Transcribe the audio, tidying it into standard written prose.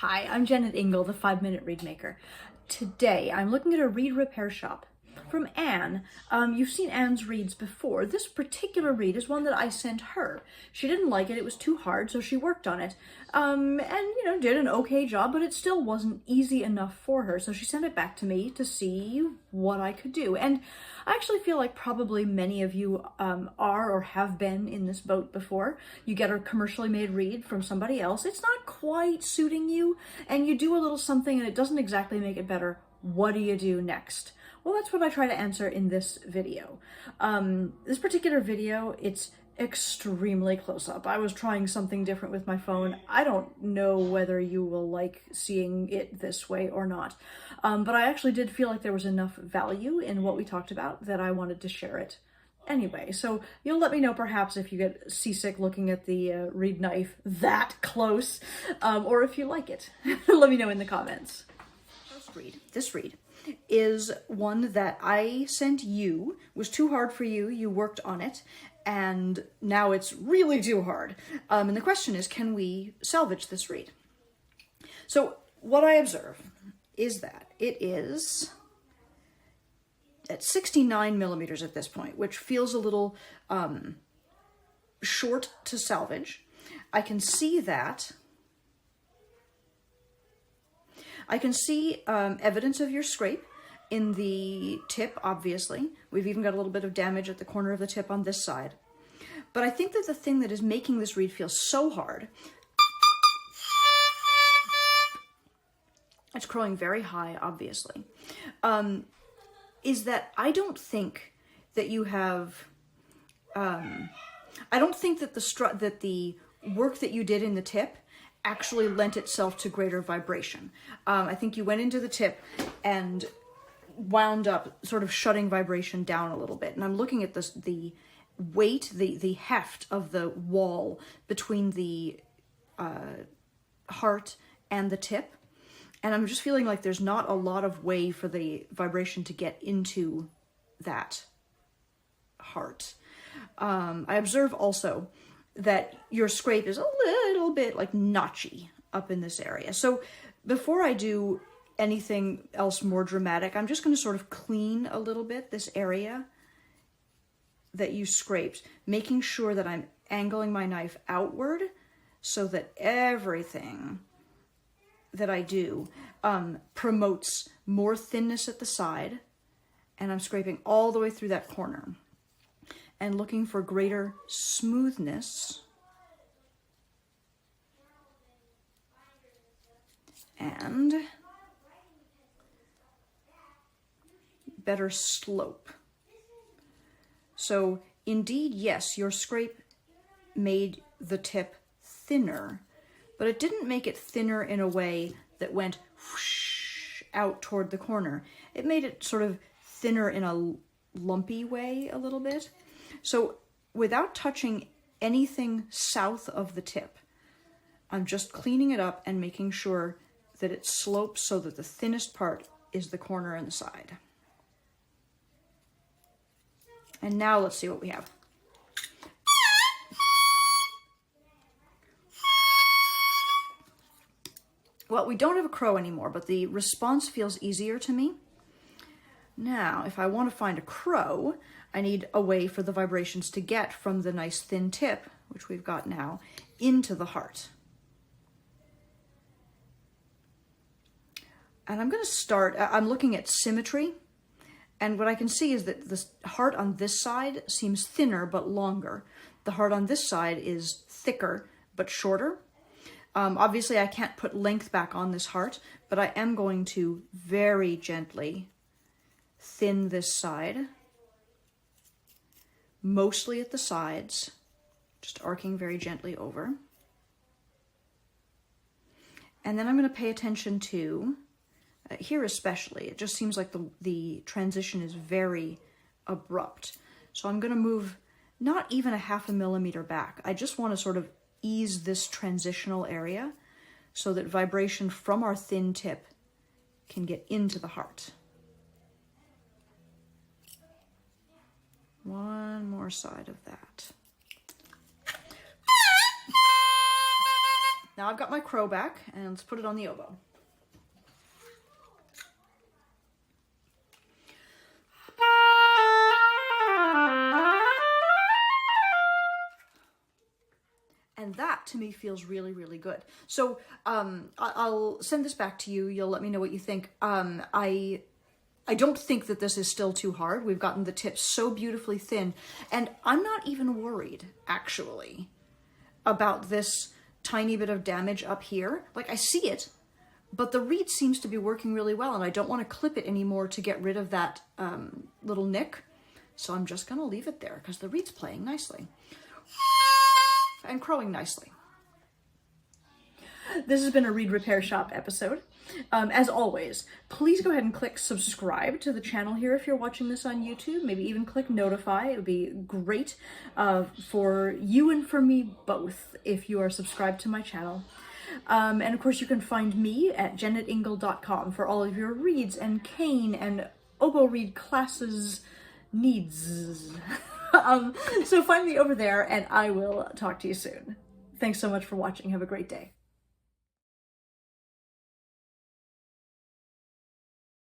Hi, I'm Jennet Ingle, the 5-Minute Read Maker. Today, I'm looking at a read repair shop from Anne. You've seen Anne's reads before. This particular read is one that I sent her. She didn't like it, it was too hard, so she worked on it. And, did an okay job, but it still wasn't easy enough for her, so she sent it back to me to see what I could do. And I actually feel like probably many of you are or have been in this boat before. You get a commercially made read from somebody else, it's not quite suiting you, and you do a little something and it doesn't exactly make it better. What do you do next? Well, that's what I try to answer in this video. This particular video, it's extremely close up. I was trying something different with my phone. I don't know whether you will like seeing it this way or not. But I actually did feel like there was enough value in what we talked about that I wanted to share it anyway. So you'll let me know perhaps if you get seasick looking at the reed knife that close, or if you like it. Let me know in the comments. First read, this read is one that I sent you, was too hard for you, you worked on it, and now it's really too hard. And the question is, can we salvage this read? So what I observe is that it is at 69 millimeters at this point, which feels a little short to salvage. I can see that. I can see evidence of your scrape in the tip, obviously. We've even got a little bit of damage at the corner of the tip on this side. But I think that the thing that is making this read feel so hard, it's crowing very high, obviously, is that I don't think that you have, I don't think that the work that you did in the tip actually lent itself to greater vibration. I think you went into the tip and wound up sort of shutting vibration down a little bit. And I'm looking at this, the weight, the heft of the wall between the heart and the tip. And I'm just feeling like there's not a lot of way for the vibration to get into that heart. I observe also that your scrape is a little bit like notchy up in this area. So before I do anything else more dramatic, I'm just going to sort of clean a little bit this area that you scraped, making sure that I'm angling my knife outward so that everything that I do promotes more thinness at the side, and I'm scraping all the way through that corner and looking for greater smoothness and better slope. So indeed, yes, your scrape made the tip thinner, but it didn't make it thinner in a way that went whoosh out toward the corner. It made it sort of thinner in a lumpy way a little bit. So without touching anything south of the tip, I'm just cleaning it up and making sure that it slopes so that the thinnest part is the corner and the side. And now let's see what we have. Well, we don't have a crow anymore, but the response feels easier to me. Now, if I want to find a crow, I need a way for the vibrations to get from the nice thin tip, which we've got now, into the heart. And I'm going to start, I'm looking at symmetry, and what I can see is that the heart on this side seems thinner but longer. The heart on this side is thicker but shorter. Obviously, I can't put length back on this heart, but I am going to very gently thin this side, mostly at the sides, just arcing very gently over. And then I'm going to pay attention to, here especially, it just seems like the transition is very abrupt. So I'm going to move not even a ½ millimeter back. I just want to sort of ease this transitional area so that vibration from our thin tip can get into the heart. One more side of that. Now I've got my crow back, and let's put it on the oboe. And that, to me, feels really, really good. So I'll send this back to you. You'll let me know what you think. I don't think that this is still too hard. We've gotten the tips so beautifully thin. And I'm not even worried, actually, about this tiny bit of damage up here. Like, I see it, but the reed seems to be working really well, and I don't want to clip it anymore to get rid of that little nick. So I'm just going to leave it there, because the reed's playing nicely. And crowing nicely. This has been a Reed Repair Shop episode. As always, please go ahead and click subscribe to the channel here if you're watching this on YouTube. Maybe even click notify. It would be great for you and for me both if you are subscribed to my channel. And of course you can find me at jennetingle.com for all of your reeds and cane and oboe reed classes needs. So find me over there, and I will talk to you soon. Thanks so much for watching. Have a great day.